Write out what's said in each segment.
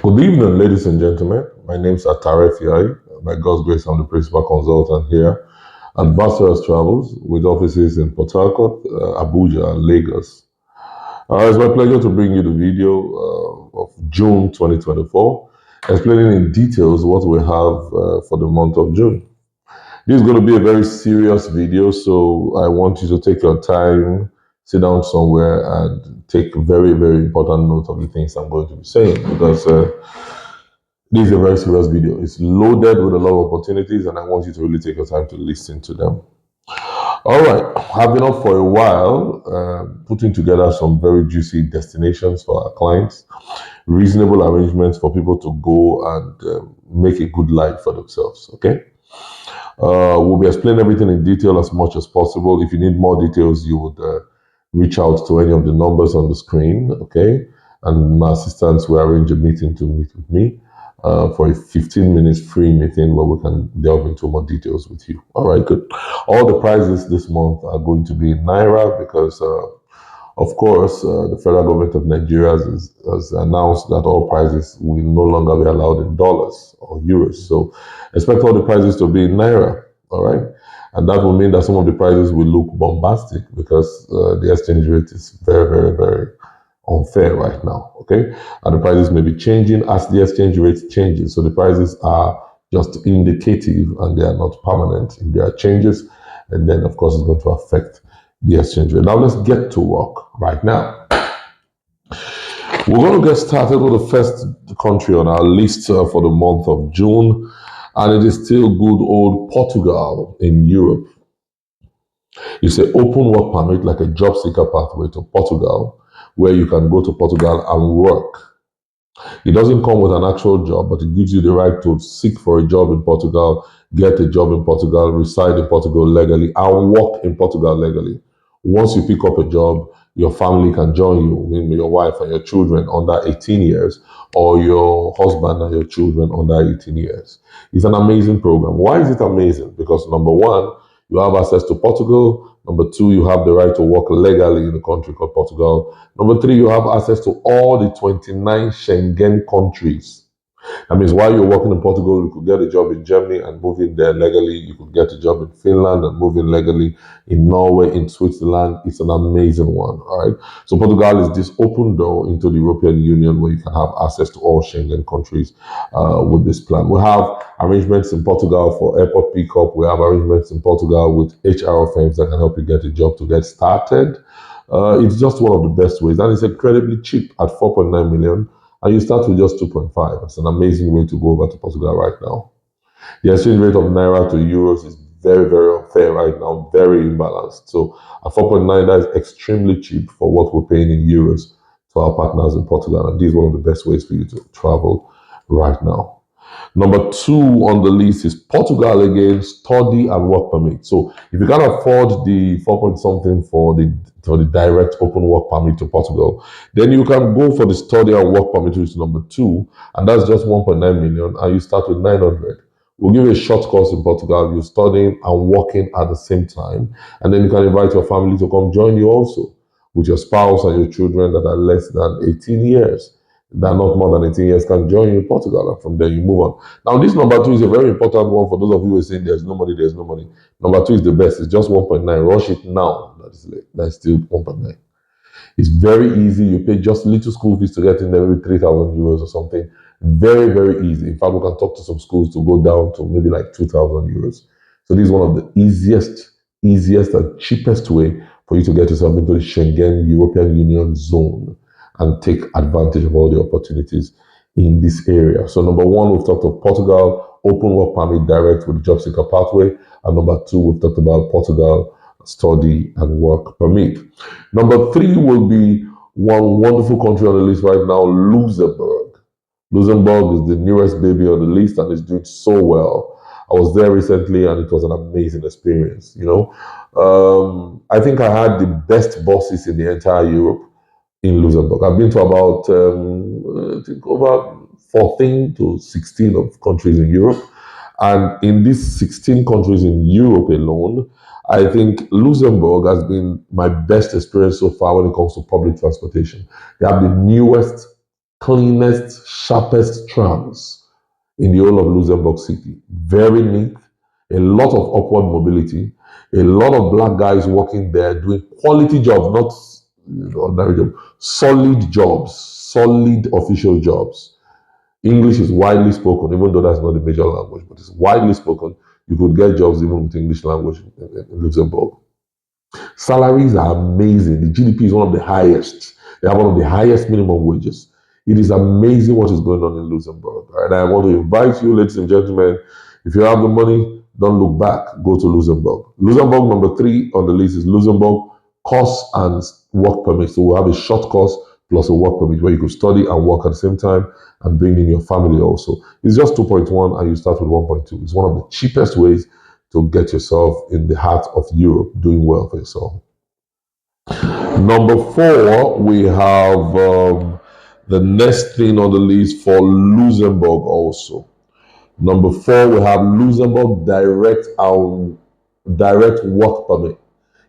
Good evening, ladies and gentlemen. My name is Atare Fiai. By God's grace, I'm the principal consultant here at VASTERAS Travels with offices in Port Harcourt, Abuja, and Lagos. It's my pleasure to bring you the video of June 2024, explaining in details what we have for the month of June. This is going to be a very serious video, so I want you to take your time, sit down somewhere, and take very, very important note of the things I'm going to be saying because this is a very serious video. It's loaded with a lot of opportunities, and I want you to really take your time to listen to them. All right, I've been up for a while, putting together some very juicy destinations for our clients, reasonable arrangements for people to go and make a good life for themselves. Okay. We'll be explaining everything in detail as much as possible. If you need more details, you would reach out to any of the numbers on the screen, okay? And my assistants will arrange a meeting to meet with me for a 15 minutes free meeting where we can delve into more details with you. All right, good. All the prizes this month are going to be in Naira because of course, the federal government of Nigeria has announced that all prices will no longer be allowed in dollars or euros. So expect all the prices to be in Naira, all right? And that will mean that some of the prices will look bombastic because the exchange rate is very, very, very unfair right now, okay? And the prices may be changing as the exchange rate changes. So the prices are just indicative and they are not permanent. If there are changes, and then of course it's going to affect the exchange rate. Now let's get to work right now. We're going to get started with the first country on our list for the month of June, and it is still good old Portugal in Europe. It's an open work permit, like a job seeker pathway to Portugal, where you can go to Portugal and work. It doesn't come with an actual job, but it gives you the right to seek for a job in Portugal, get a job in Portugal, reside in Portugal legally, and work in Portugal legally. Once you pick up a job, your family can join you, your wife and your children under 18 years, or your husband and your children under 18 years. It's an amazing program. Why is it amazing? Because number one, you have access to Portugal. Number two, you have the right to work legally in a country called Portugal. Number three, you have access to all the 29 Schengen countries. That means while you're working in Portugal, you could get a job in Germany and move in there legally. You could get a job in Finland and move in legally, in Norway, in Switzerland. It's an amazing one, all right? So Portugal is this open door into the European Union where you can have access to all Schengen countries with this plan. We have arrangements in Portugal for airport pickup. We have arrangements in Portugal with HR firms that can help you get a job to get started. It's just one of the best ways, and it's incredibly cheap at 4.9 million. And you start with just 2.5. It's an amazing way to go over to Portugal right now. The exchange rate of Naira to Euros is very, very unfair right now, very imbalanced. So at 4.9, that is extremely cheap for what we're paying in Euros to our partners in Portugal. And this is one of the best ways for you to travel right now. Number two on the list is Portugal again, study and work permit. So if you can't afford the 4 point something for the direct open work permit to Portugal, then you can go for the study and work permit, which is number two, and that's just 1.9 million, and you start with 900. We'll give you a short course in Portugal. You're studying and working at the same time, and then you can invite your family to come join you also with your spouse and your children that are less than 18 years. That not more than 18 years can join you in Portugal, and from there you move on. Now, this number two is a very important one for those of you who are saying there's no money, there's no money. Number two is the best. It's just 1.9. Rush it now. That's still 1.9. It's very easy. You pay just little school fees to get in there, maybe 3,000 euros or something. Very, very easy. In fact, we can talk to some schools to go down to maybe like 2,000 euros. So this is one of the easiest and cheapest way for you to get yourself into the Schengen European Union zone and take advantage of all the opportunities in this area. So number one, we've talked of Portugal, open work permit direct with the job seeker pathway. And number two, we've talked about Portugal, study and work permit. Number three will be one wonderful country on the list right now, Luxembourg. Luxembourg is the newest baby on the list and is doing so well. I was there recently and it was an amazing experience, I think I had the best bosses in the entire Europe in Luxembourg. I've been to about, I think over 14 to 16 of countries in Europe. And in these 16 countries in Europe alone, I think Luxembourg has been my best experience so far when it comes to public transportation. They have the newest cleanest, sharpest trams in the whole of Luxembourg City. Very neat, a lot of upward mobility, a lot of black guys working there doing quality jobs, not ordinary jobs, solid jobs, solid official jobs. English is widely spoken, even though that's not the major language, but it's widely spoken. You could get jobs even with English language in Luxembourg. Salaries are amazing. The GDP is one of the highest. They have one of the highest minimum wages. It is amazing what is going on in Luxembourg. And I want to invite you, ladies and gentlemen, if you have the money, don't look back. Go to Luxembourg. Luxembourg, number 3 on the list is Luxembourg course and work permit. So we'll have a short course plus a work permit where you could study and work at the same time and bring in your family also. It's just 2.1 and you start with 1.2. It's one of the cheapest ways to get yourself in the heart of Europe doing well for yourself. Number 4, we have the next thing on the list for Luxembourg also. Number 4, we have Luxembourg direct work permit.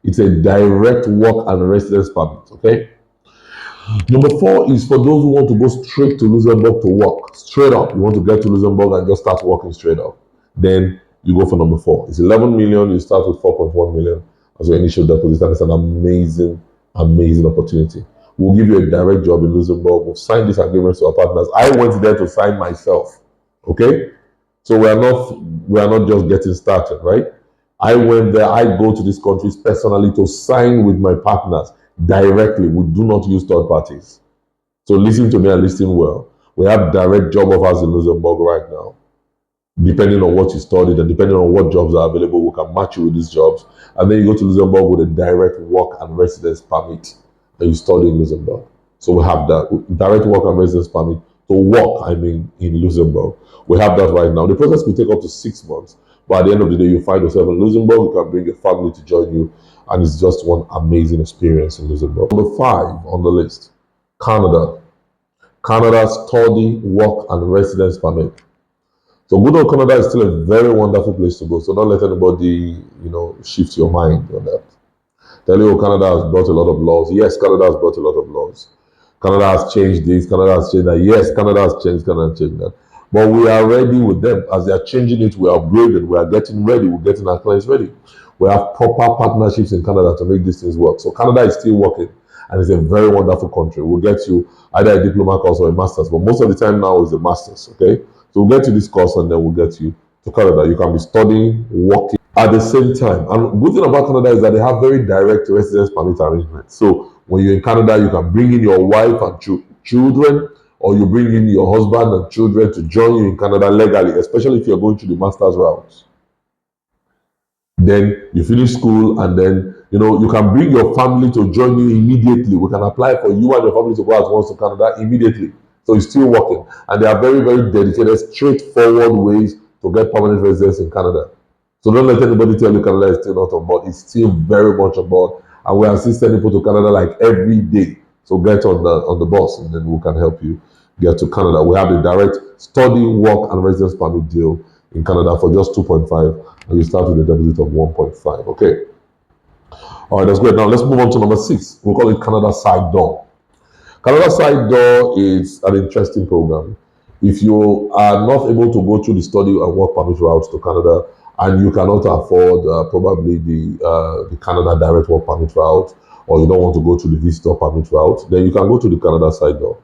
It's a direct work and residence permit, okay? Number 4 is for those who want to go straight to Luxembourg to work. Straight up. You want to get to Luxembourg and just start working straight up. Then you go for number 4. It's 11 million. You start with 4.1 million as your initial deposit. That is an amazing, amazing opportunity. We'll give you a direct job in Luxembourg. We'll sign this agreement to our partners. I went there to sign myself. Okay? So we are not just getting started, right? I went there. I go to these countries personally to sign with my partners directly. We do not use third parties. So listen to me and listen well. We have direct job offers in Luxembourg right now. Depending on what you studied and depending on what jobs are available, we can match you with these jobs. And then you go to Luxembourg with a direct work and residence permit and you study in Luxembourg. So we have that direct work and residence permit to work, in Luxembourg. We have that right now. The process will take up to 6 months. But at the end of the day, you find yourself in Luxembourg, you can bring a family to join you, and it's just one amazing experience in Luxembourg. Number 5 on the list, Canada. Canada study, work, and residence permit. So good old Canada is still a very wonderful place to go. So don't let anybody, shift your mind on that. Tell you, Canada has brought a lot of laws. Yes, Canada has brought a lot of laws. Canada has changed this, Canada has changed that. Yes, Canada has changed that. But we are ready with them. As they are changing it, we are upgrading. We are getting ready. We're getting our clients ready. We have proper partnerships in Canada to make these things work. So Canada is still working, and it's a very wonderful country. We'll get you either a diploma course or a master's, but most of the time now is a master's, okay? So we'll get you this course, and then we'll get you to Canada. You can be studying, working at the same time. And the good thing about Canada is that they have very direct residence permit arrangements. So when you're in Canada, you can bring in your wife and children, or you bring in your husband and children to join you in Canada legally, especially if you're going through the master's route. Then you finish school, and then you can bring your family to join you immediately. We can apply for you and your family to go at once to Canada immediately. So it's still working, and there are very, very dedicated, straightforward ways to get permanent residence in Canada. So don't let anybody tell you Canada is still not on board. It's still very much on board, and we are still sending people to Canada like every day. So get on the bus, and then we can help you get to Canada. We have a direct study, work, and residence permit deal in Canada for just 2.5, and you start with a deposit of 1.5. Okay. All right, that's great. Now let's move on to number 6. We'll call it Canada Side Door. Canada Side Door is an interesting program. If you are not able to go through the study and work permit route to Canada, and you cannot afford probably the Canada direct work permit route, or you don't want to go through the visitor permit route, then you can go to the Canada Side Door.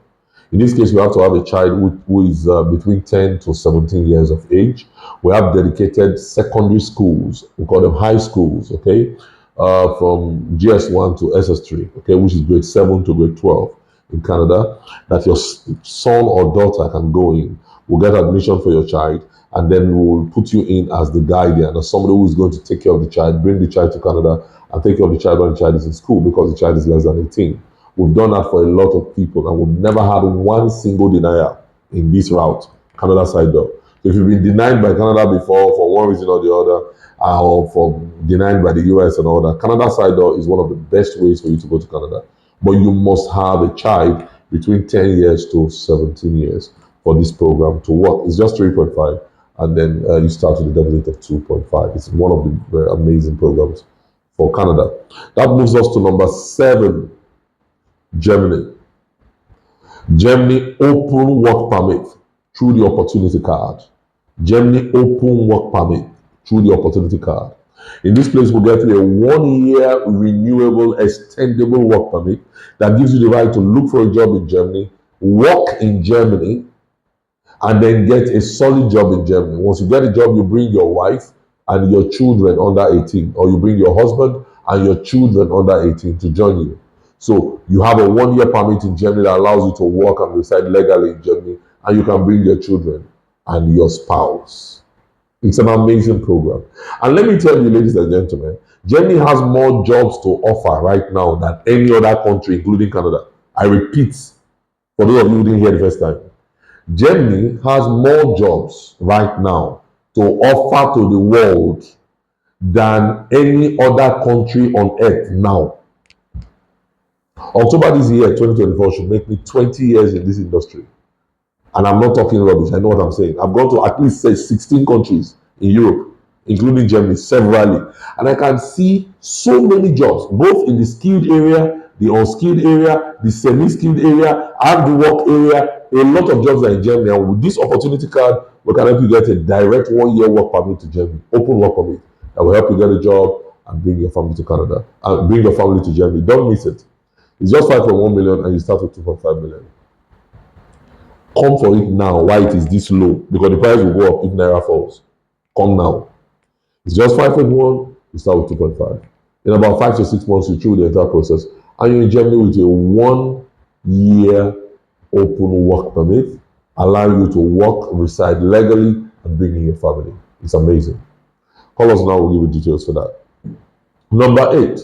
In this case, we have to have a child who is between 10 to 17 years of age. We have dedicated secondary schools. We call them high schools, okay, from GS1 to SS3, okay, which is grade 7 to grade 12 in Canada, that your son or daughter can go in. We'll get admission for your child, and then we'll put you in as the guardian, as somebody who is going to take care of the child, bring the child to Canada, and take care of the child when the child is in school, because the child is less than 18. We've done that for a lot of people, and we've never had one single denial in this route, Canada Side Door. So if you've been denied by Canada before for one reason or the other, or for denied by the US and all that, Canada Side Door is one of the best ways for you to go to Canada. But you must have a child between 10 years to 17 years for this program to work. It's just 3.5, and then you start with a deposit of 2.5. It's one of the very amazing programs for Canada. That moves us to number 7, Germany. Germany open work permit through the opportunity card. Germany open work permit through the opportunity card. In this place, we'll get a 1 year renewable, extendable work permit that gives you the right to look for a job in Germany, work in Germany, and then get a solid job in Germany. Once you get a job, you bring your wife and your children under 18, or you bring your husband and your children under 18 to join you. So you have a 1 year permit in Germany that allows you to work and reside legally in Germany, and you can bring your children and your spouse. It's an amazing program. And let me tell you, ladies and gentlemen, Germany has more jobs to offer right now than any other country, including Canada. I repeat, for those of you who didn't hear the first time, Germany has more jobs right now to offer to the world than any other country on earth now. October this year, 2024, should make me 20 years in this industry. And I'm not talking rubbish. I know what I'm saying. I've gone to at least say 16 countries in Europe, including Germany, severally. And I can see so many jobs, both in the skilled area, the unskilled area, the semi-skilled area, and the work area. A lot of jobs are in Germany. And with this opportunity card, we can help you get a direct 1 year work permit to Germany, open work permit that will help you get a job and bring your family to Canada and bring your family to Germany. Don't miss it. It's just 5.1 million and you start with 2.5 million. Come for it now while it is this low, because the price will go up if Naira falls. Come now. It's just 5.1, you start with 2.5. In about 5 to 6 months, you through the entire process, and you're in Germany with a 1 year open work permit, allowing you to work, reside legally, and bring in your family. It's amazing. Call us now, we'll give you details for that. Number 8,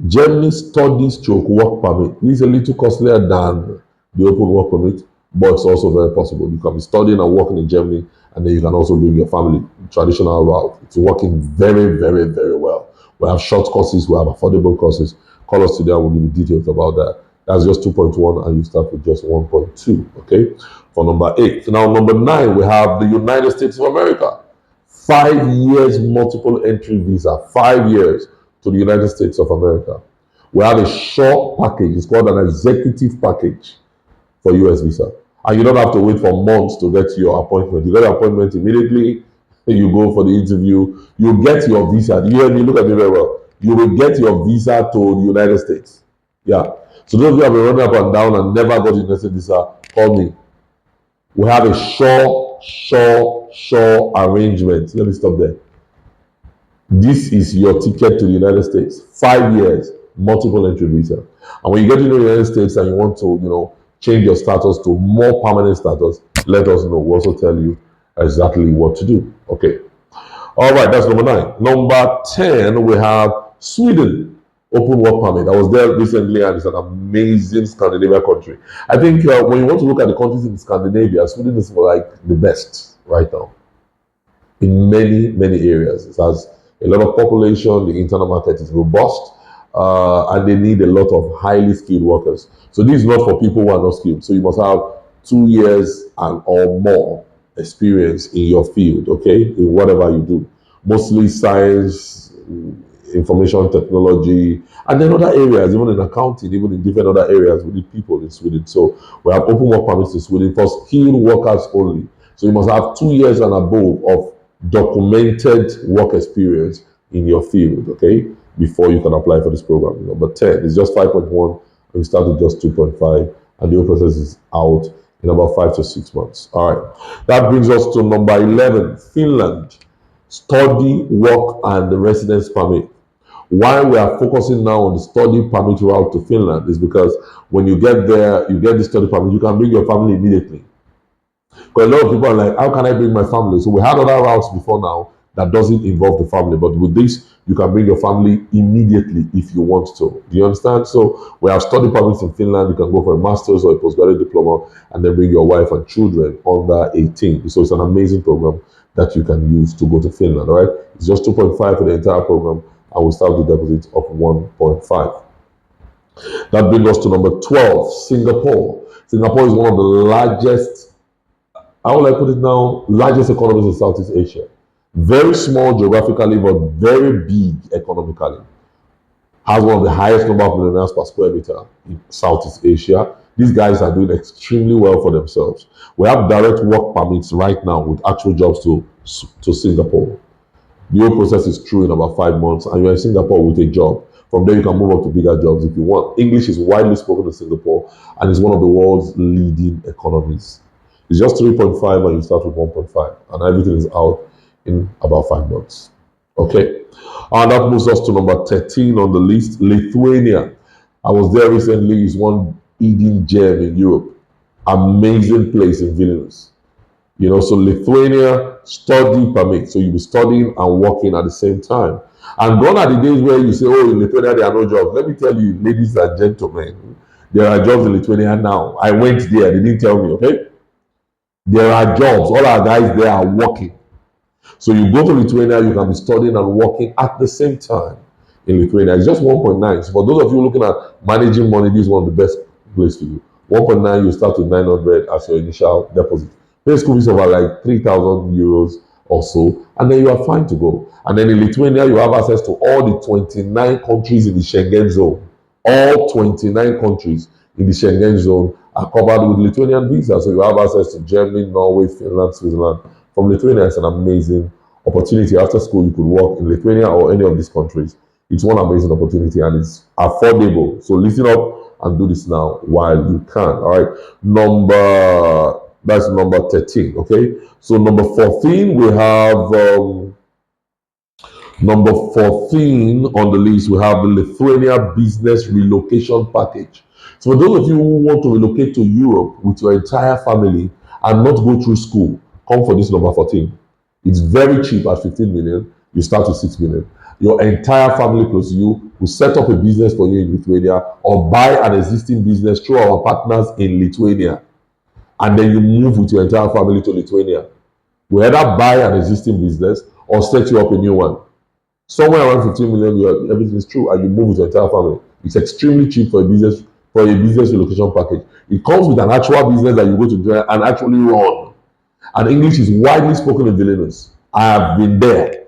Germany study stroke work permit. This is a little costlier than the open work permit, but it's also very possible. You can be studying and working in Germany, and then you can also bring your family. Traditional route. It's working very, very, very well. We have short courses, we have affordable courses. Call us today and we'll give you details about that. That's just 2.1 and you start with just 1.2, okay? For number 8. So now number 9, we have the United States of America. 5 years multiple entry visa, 5 years to the United States of America. We have a short package. It's called an executive package for US visa. And you don't have to wait for months to get your appointment. You get your appointment immediately, you go for the interview, you get your visa. Do you hear me? Look at me very well. You will get your visa to the United States. Yeah. So those of you who have been running up and down and never got the United States visa, call me. We have a sure arrangement. Let me stop there. This is your ticket to the United States. 5 years, multiple entry visa. And when you get to the United States and you want to, change your status to more permanent status, let us know. We'll also tell you exactly what to do. Okay. All right, that's number 9. Number 10, we have Sweden open work permit. I was there recently and it's an amazing Scandinavian country. I think when you want to look at the countries in Scandinavia, Sweden is like the best right now in many, many areas. It has a lot of population, the internal market is robust, and they need a lot of highly skilled workers. So this is not for people who are not skilled. So you must have 2 years and or more experience in your field, okay, in whatever you do. Mostly science, information technology, and then other areas, even in accounting, even in different other areas, we need people in Sweden. So we have open work permits in Sweden for skilled workers only. So you must have 2 years and above of documented work experience in your field, okay, before you can apply for this program. But 10 is just 5.1, and we start with just 2.5, and the whole process is out in about 5 to 6 months. All right, that brings us to number 11, Finland. Study, work, and the residence permit. Why we are focusing now on the study permit route to Finland is because when you get there, you get the study permit, you can bring your family immediately. Because a lot of people are like, how can I bring my family? So we had other routes before now that doesn't involve the family. But with this, you can bring your family immediately if you want to. Do you understand? So we have study permits in Finland. You can go for a master's or a postgraduate diploma and then bring your wife and children under 18. So it's an amazing program that you can use to go to Finland. All right. It's just 2.5 for the entire program. And we start with deposit of 1.5. That brings us to number 12, Singapore. Singapore is one of the largest, how will I put it now? Largest economies in Southeast Asia. Very small geographically, but very big economically. Has one of the highest number of millionaires per square meter in Southeast Asia. These guys are doing extremely well for themselves. We have direct work permits right now with actual jobs to Singapore. The whole process is through in about 5 months, and you're in Singapore with a job. From there, you can move up to bigger jobs if you want. English is widely spoken in Singapore and is one of the world's leading economies. It's just 3.5 and you start with 1.5, and everything is out in about 5 months. Okay, and that moves us to number 13 on the list, Lithuania. I was there recently. It's one hidden gem in Europe. Amazing place in Vilnius. So Lithuania study permit. So you'll be studying and working at the same time. And gone are the days where you say, oh, in Lithuania there are no jobs. Let me tell you, ladies and gentlemen, there are jobs in Lithuania now. I went there, they didn't tell me, okay? There are jobs. All our guys there are working. So you go to Lithuania, you can be studying and working at the same time in Lithuania. It's just 1.9. So for those of you looking at managing money, this is one of the best places for you. 1.9, you start with 900 as your initial deposit. Pay school fees over like 3,000 euros or so, and then you are fine to go. And then in Lithuania, you have access to all the 29 countries in the Schengen zone. All 29 countries in the Schengen zone are covered with Lithuanian visa. So you have access to Germany, Norway, Finland, Switzerland. From Lithuania, it's an amazing opportunity. After school, you could work in Lithuania or any of these countries. It's one amazing opportunity and it's affordable. So listen up and do this now while you can. All right. That's number 13. Okay. So number 14, we have number 14 on the list. We have the Lithuania Business Relocation Package. So for those of you who want to relocate to Europe with your entire family and not go through school, come for this number 14. It's very cheap at 15 million. You start with 6 million. Your entire family close to you will set up a business for you in Lithuania or buy an existing business through our partners in Lithuania. And then you move with your entire family to Lithuania. We either buy an existing business or set you up a new one. Somewhere around 15 million, everything is true, and you move with your entire family. It's extremely cheap for a business relocation package. It comes with an actual business that you go to join and actually run. And English is widely spoken in Vilnius. I have been there.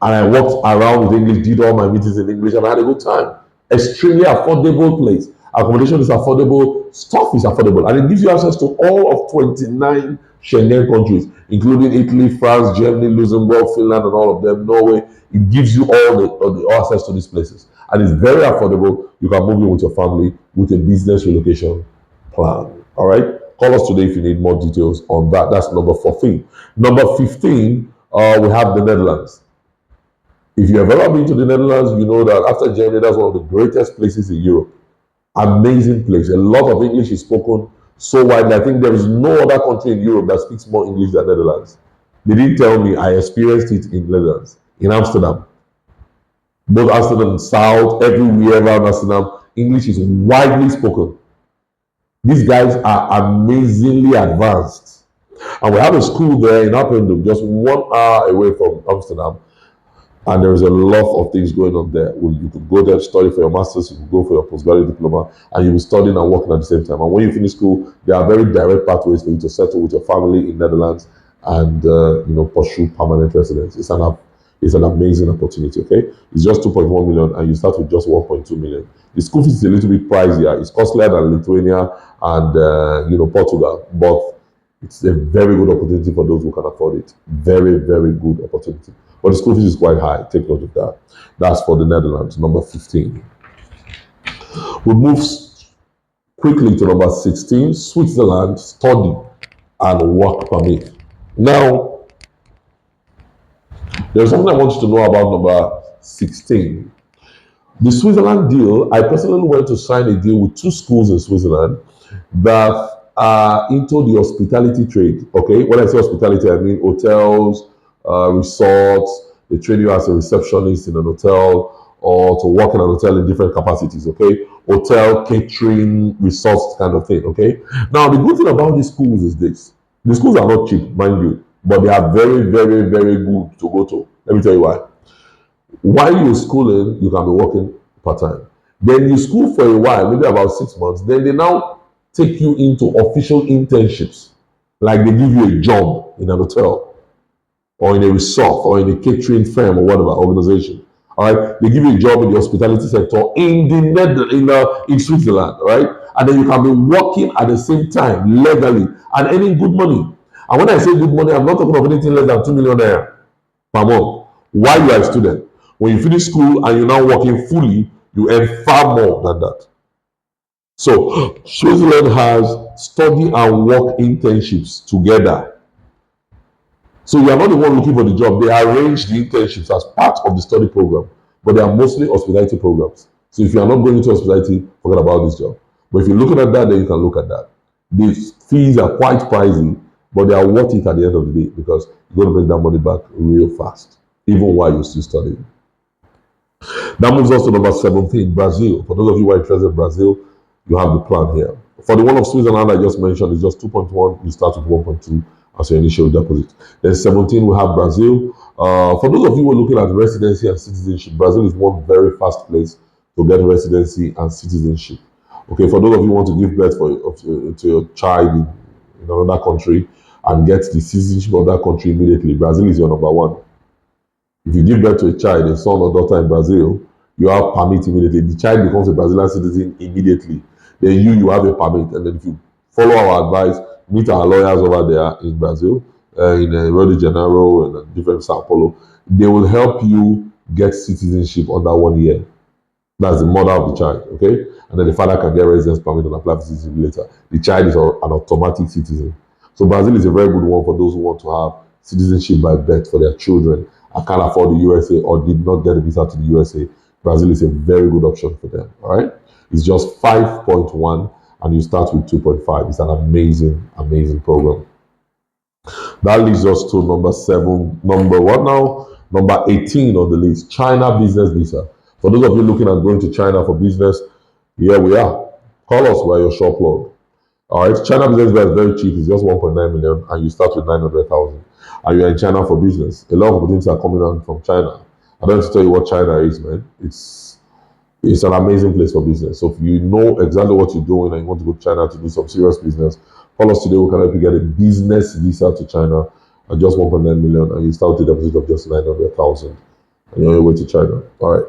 And I walked around with English, did all my meetings in English, and I had a good time. Extremely affordable place. Accommodation is affordable, stuff is affordable, and it gives you access to all of 29 Schengen countries, including Italy, France, Germany, Luxembourg, Finland, and all of them, Norway. It gives you all the access to these places, and it's very affordable. You can move in with your family with a business relocation plan. All right, call us today if you need more details on that. That's number 14. Number 15, we have the Netherlands. If you have ever been to the Netherlands, you know that after Germany, that's one of the greatest places in Europe. Amazing place. A lot of English is spoken so widely. I think there is no other country in Europe that speaks more English than Netherlands. They didn't tell me. I experienced it in Netherlands, in Amsterdam. Both Amsterdam South, everywhere around Amsterdam, English is widely spoken. These guys are amazingly advanced. And we have a school there in Appendum, just 1 hour away from Amsterdam. And there is a lot of things going on there. You could go there, study for your master's, you could go for your postgraduate diploma, and you'll be studying and working at the same time. And when you finish school, there are very direct pathways for you to settle with your family in Netherlands and pursue permanent residence. It's an amazing opportunity. Okay, it's just 2.1 million, and you start with just 1.2 million. The school fees is a little bit pricier. It's costlier than Lithuania and Portugal, but it's a very good opportunity for those who can afford it. Very, very good opportunity. But the school fees is quite high. Take note of that. That's for the Netherlands, number 15. We move quickly to number 16, Switzerland, study and work permit. Now, there's something I want you to know about number 16. The Switzerland deal, I personally went to sign a deal with 2 schools in Switzerland that are into the hospitality trade. Okay, when I say hospitality, I mean hotels, resorts. They train you as a receptionist in an hotel or to work in an hotel in different capacities. Okay, hotel, catering, resorts kind of thing. Okay, now the good thing about these schools is this: the schools are not cheap, mind you, but they are very, very, very good to go to. Let me tell you why. While you're schooling, you can be working part-time. Then you school for a while, maybe about 6 months. Then they now take you into official internships. Like they give you a job in an hotel or in a resort or in a catering firm or whatever organization. All right, they give you a job in the hospitality sector in Switzerland. All right, And then you can be working at the same time legally and earning good money. And when I say good money, I'm not talking of anything less than 2 million naira per month while you are a student. When you finish school and you're now working fully, you earn far more than that. So Switzerland has study and work internships together. So you are not the one looking for the job. They arrange the internships as part of the study program, but they are mostly hospitality programs. So if you are not going into hospitality, forget about this job. But if you're looking at that, then you can look at that. The fees are quite pricey, but they are worth it at the end of the day because you're going to bring that money back real fast, even while you're still studying. That moves us to number 17, Brazil. For those of you who are interested in Brazil, you have the plan here. For the one of Switzerland I just mentioned, it's just 2.1. You start with 1.2 as your initial deposit. Then 17, we have Brazil. For those of you who are looking at residency and citizenship, Brazil is one very fast place to get residency and citizenship. Okay, for those of you who want to give birth to your child in another country and get the citizenship of that country immediately, Brazil is your number one. If you give birth to a child, a son or daughter in Brazil, you have permit immediately. The child becomes a Brazilian citizen immediately. Then you have a permit. And then if you follow our advice, meet our lawyers over there in Brazil, in Rio de Janeiro and different Sao Paulo, they will help you get citizenship under 1 year. That's the mother of the child, okay? And then the father can get residence permit and apply for citizenship later. The child is an automatic citizen. So Brazil is a very good one for those who want to have citizenship by birth for their children and can't afford the USA or did not get a visa to the USA. Brazil is a very good option for them, all right? It's just 5.1 and you start with 2.5. It's an amazing, amazing program. That leads us to number what now? Number 18 on the list, China business visa. For those of you looking at going to China for business, here we are. Call us, we're your shop plug. All right, China business visa is very cheap. It's just 1.9 million and you start with 900,000. And you're in China for business. A lot of opportunities are coming out from China. I don't have to tell you what China is, man. It's an amazing place for business. So if you know exactly what you're doing and you want to go to China to do some serious business, call us today. We can help you get a business visa to China at just 1.9 million and you start with a deposit of just 900,000 and you're on your way to China. All right.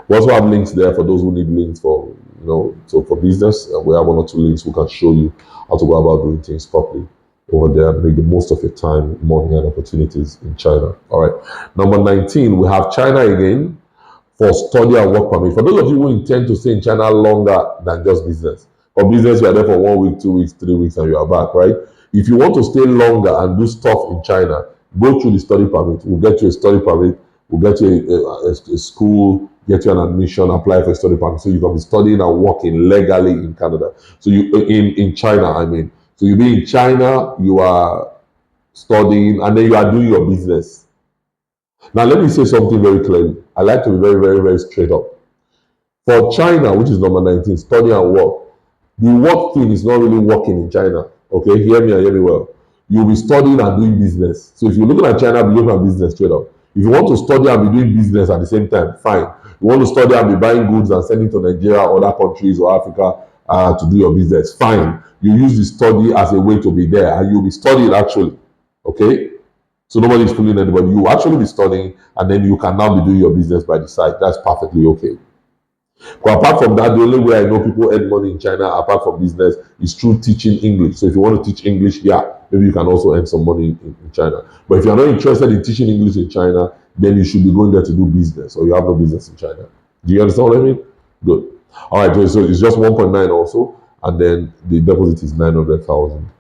We also have links there for those who need links for, so for business. We have 1 or 2 links we can show you how to go about doing things properly over there and make the most of your time, money, and opportunities in China. All right. Number 19, we have China again for study and work permit. For those of you who intend to stay in China longer than just business. For business, you are there for 1 week, 2 weeks, 3 weeks, and you are back, right? If you want to stay longer and do stuff in China, go through the study permit. We'll get you a study permit. We'll get you a school, get you an admission, apply for a study permit. So you can be studying and working legally in Canada. So in China, I mean. So you'll be in China, you are studying, and then you are doing your business. Now, let me say something very clearly. I like to be very, very, very straight up. For China, which is number 19, study and work, the work thing is not really working in China. Okay, hear me and hear me well. You'll be studying and doing business. So if you're looking at China, be looking at business straight up. If you want to study and be doing business at the same time, fine. You want to study and be buying goods and sending to Nigeria or other countries or Africa to do your business, fine. You use the study as a way to be there and you'll be studying actually. Okay? So nobody is fooling anybody. You actually be studying and then you can now be doing your business by the side. That's perfectly okay. But apart from that, the only way I know people earn money in China, apart from business, is through teaching English. So if you want to teach English, yeah, maybe you can also earn some money in China. But if you're not interested in teaching English in China, then you should be going there to do business, or you have no business in China. Do you understand what I mean? Good. All right, so it's just 1.9 also, and then the deposit is 900,000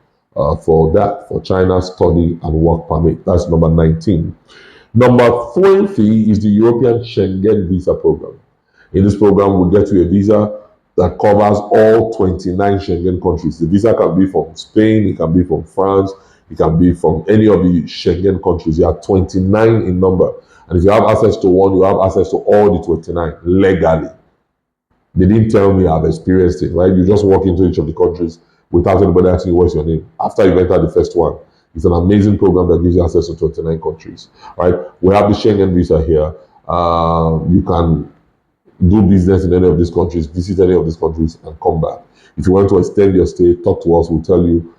for that, for China study and work permit. That's number 19. Number 20 is the European Schengen visa program. In this program, we'll get you a visa that covers all 29 Schengen countries. The visa can be from Spain, it can be from France, it can be from any of the Schengen countries. You have 29 in number. And if you have access to one, you have access to all the 29 legally. They didn't tell me I've experienced it, right? You just walk into each of the countries without anybody asking you what's your name. After you've entered the first one, it's an amazing program that gives you access to 29 countries, right? We have the Schengen visa here. You can do business in any of these countries, visit any of these countries, and come back. If you want to extend your stay, talk to us. We'll tell you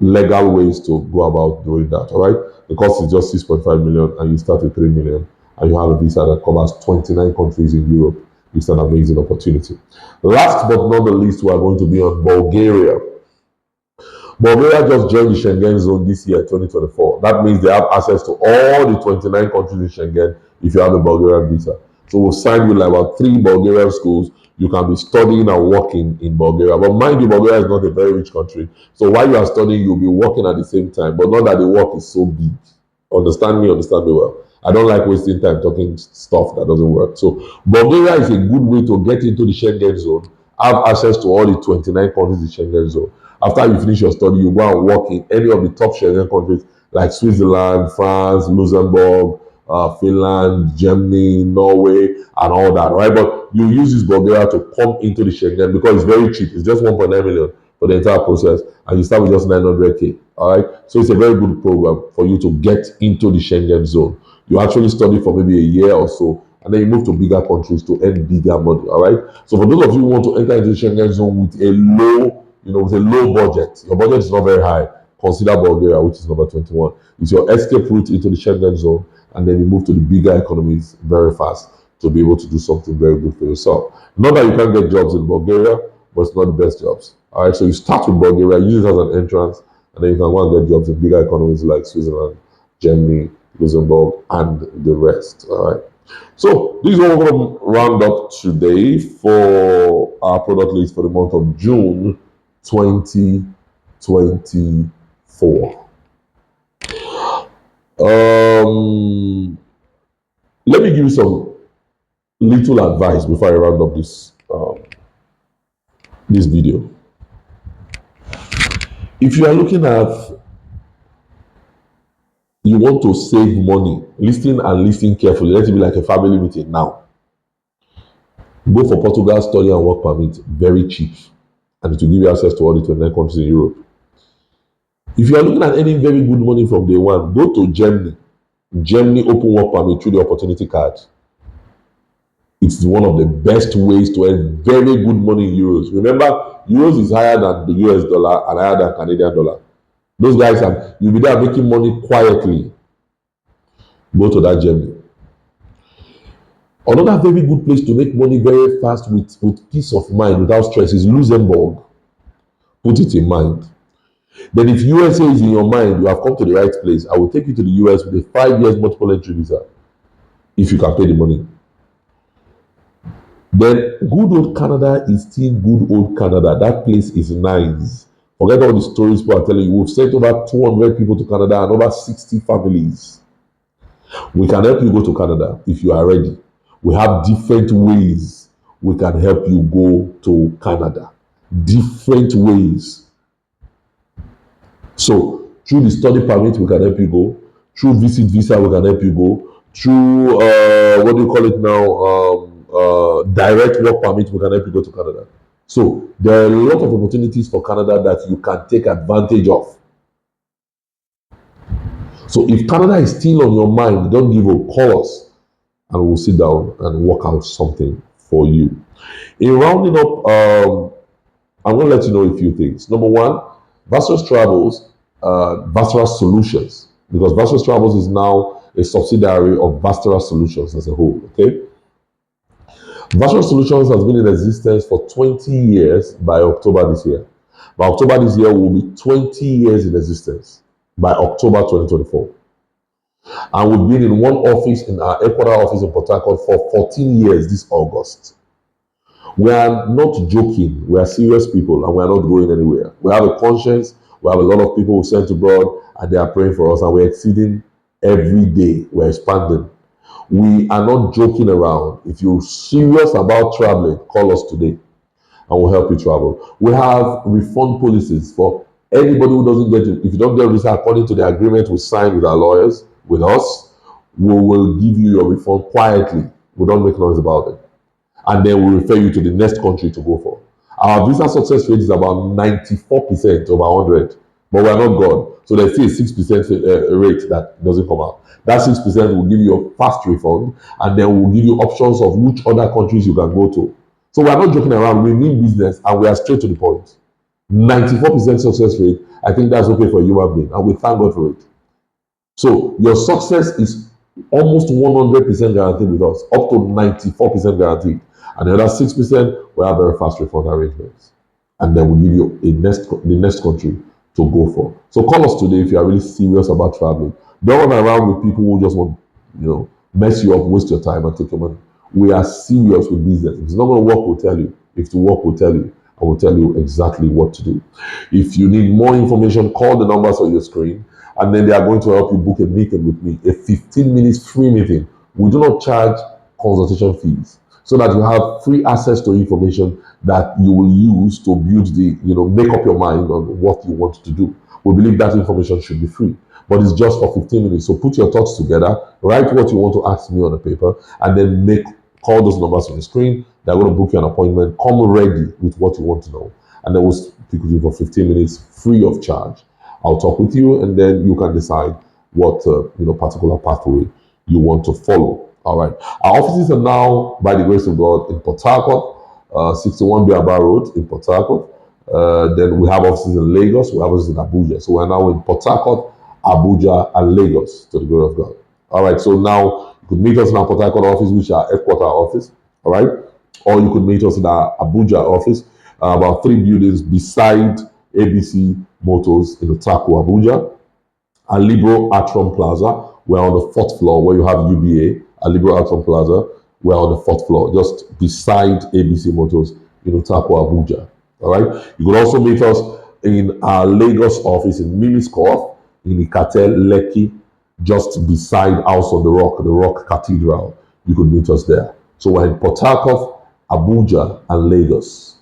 legal ways to go about doing that. All right. The cost is just 6.5 million, and you start with 3 million, and you have a visa that covers 29 countries in Europe. It's an amazing opportunity. Last but not the least, we are going to be on Bulgaria. Bulgaria just joined the Schengen zone this year, 2024. That means they have access to all the 29 countries in Schengen if you have a Bulgarian visa. So we've signed with like about 3 Bulgarian schools. You can be studying and working in Bulgaria. But mind you, Bulgaria is not a very rich country. So while you are studying, you'll be working at the same time. But not that the work is so big. Understand me well. I don't like wasting time talking stuff that doesn't work. So Bulgaria is a good way to get into the Schengen zone, have access to all the 29 countries in Schengen zone. After you finish your study, you go and work in any of the top Schengen countries like Switzerland, France, Luxembourg, Finland, Germany, Norway, and all that, right? But you use this Bulgaria to come into the Schengen because it's very cheap. It's just 1.9 million for the entire process, and you start with just 900K. All right, so it's a very good program for you to get into the Schengen zone. You actually study for maybe a year or so, and then you move to bigger countries to earn bigger money. All right, so for those of you who want to enter into the Schengen zone with a low, with a low budget, your budget is not very high. Consider Bulgaria, which is number 21. It's your escape route into the Schengen zone, and then you move to the bigger economies very fast to be able to do something very good for yourself. Not that you can't get jobs in Bulgaria, but it's not the best jobs. All right, so you start with Bulgaria, use it as an entrance, and then you can go and get jobs in bigger economies like Switzerland, Germany, Luxembourg, and the rest. All right. So this is what we're going to round up today for our product list for the month of June 2024. Let me give you some little advice before I round up this video. If you are looking at, you want to save money, listen carefully. Let it be like a family meeting now. Go for Portugal study and work permit, very cheap, and it will give you access to all the 29 countries in Europe. If you are looking at earning very good money from day one, go to Germany. Germany open work permit through the opportunity card. It's one of the best ways to earn very good money in euros. Remember, euros is higher than the US dollar and higher than Canadian dollar. Those guys you'll be there making money quietly. Go to that Germany. Another very good place to make money very fast with peace of mind, without stress, is Luxembourg. Put it in mind. Then if USA is in your mind, you have come to the right place. I will take you to the US with a 5 years multiple entry visa, if you can pay the money. Then good old Canada is still good old Canada. That place is nice. Forget all the stories people are telling you. We've sent over 200 people to Canada and over 60 families. We can help you go to Canada if you are ready. We have different ways we can help you go to Canada. Different ways. So through the study permit, we can help you go. Through visit visa, we can help you go. Through what do you call it now? Direct work permit, we can help you go to Canada. So there are a lot of opportunities for Canada that you can take advantage of. So if Canada is still on your mind, don't give up. Call us and we'll sit down and work out something for you. In rounding up, I'm going to let you know a few things. Number one, VASTERAS Travels, VASTERAS Solutions, because VASTERAS Travels is now a subsidiary of VASTERAS Solutions as a whole. Okay. VASTERAS Solutions has been in existence for 20 years by October this year. By October this year, will be 20 years in existence by October 2024. And we've been in one office, in our headquarters office in Port Harcourt, for 14 years this August. We are not joking. We are serious people and we are not going anywhere. We have a conscience. We have a lot of people who sent abroad and they are praying for us and we're exceeding every day. We're expanding. We are not joking around. If you're serious about traveling, call us today and we'll help you travel. We have refund policies for anybody who doesn't get it. If you don't get a visa according to the agreement we signed with our lawyers, with us, we will give you your refund quietly. We don't make noise about it. And then we'll refer you to the next country to go for. Our visa success rate is about 94% over 100, but we are not God. So there's still a 6% rate that doesn't come out. That 6% will give you a fast refund, and then we'll give you options of which other countries you can go to. So we are not joking around. We mean business, and we are straight to the point. 94% success rate, I think that's okay for a human being, and we thank God for it. So your success is almost 100% guaranteed with us, up to 94% guaranteed. And the other 6% will have very fast refund arrangements. And then we'll give you the next country to go for. So call us today if you are really serious about traveling. Don't run around with people who just want, mess you up, waste your time and take your money. We are serious with business. If it's not going to work, we'll tell you. If to work, we'll tell you. I will tell you exactly what to do. If you need more information, call the numbers on your screen, and then they are going to help you book a meeting with me, a 15 minutes free meeting. We do not charge consultation fees, so that you have free access to information that you will use to build make up your mind on what you want to do. We believe that information should be free, but it's just for 15 minutes. So put your thoughts together, write what you want to ask me on a paper, and then call those numbers on the screen. They're going to book you an appointment. Come ready with what you want to know, and then we'll speak with you for 15 minutes free of charge. I'll talk with you, and then you can decide what particular pathway you want to follow. All right. Our offices are now, by the grace of God, in Port Harcourt, 61 Biaba Road in Port Harcourt. Then we have offices in Lagos. We have offices in Abuja. So we're now in Port Harcourt, Abuja, and Lagos, to the glory of God. All right. So now you could meet us in our Port Harcourt office, which is our headquarter office. All right. Or you could meet us in our Abuja office, about 3 buildings beside ABC Motors in Otaku, Abuja. Alibro Atron Plaza, we're on the 4th floor where you have UBA. Alibro Atron Plaza, we're on the 4th floor, just beside ABC Motors in Otaku, Abuja. All right. You could also meet us in our Lagos office in Miniscoff, in Ikatel, Lekki, just beside House on the Rock Cathedral. You could meet us there. So we're in Port Harcourt, Abuja, and Lagos.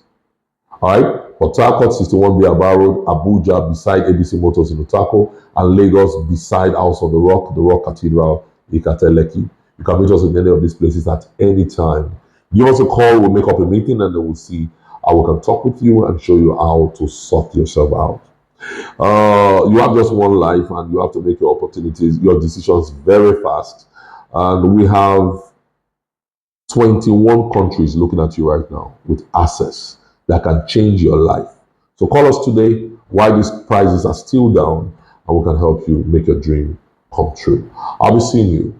All right, Port Harcourt, 61 Biaba Road, Abuja, beside ABC Motors in Otaku, and Lagos, beside House of the Rock Cathedral, Ikate Lekki. You can meet us in any of these places at any time. Give us a call, we'll make up a meeting, and then we'll see how we can talk with you and show you how to sort yourself out. You have just one life, and you have to make your opportunities, your decisions very fast. And we have 21 countries looking at you right now with access that can change your life. So call us today while these prices are still down, and we can help you make your dream come true. I'll be seeing you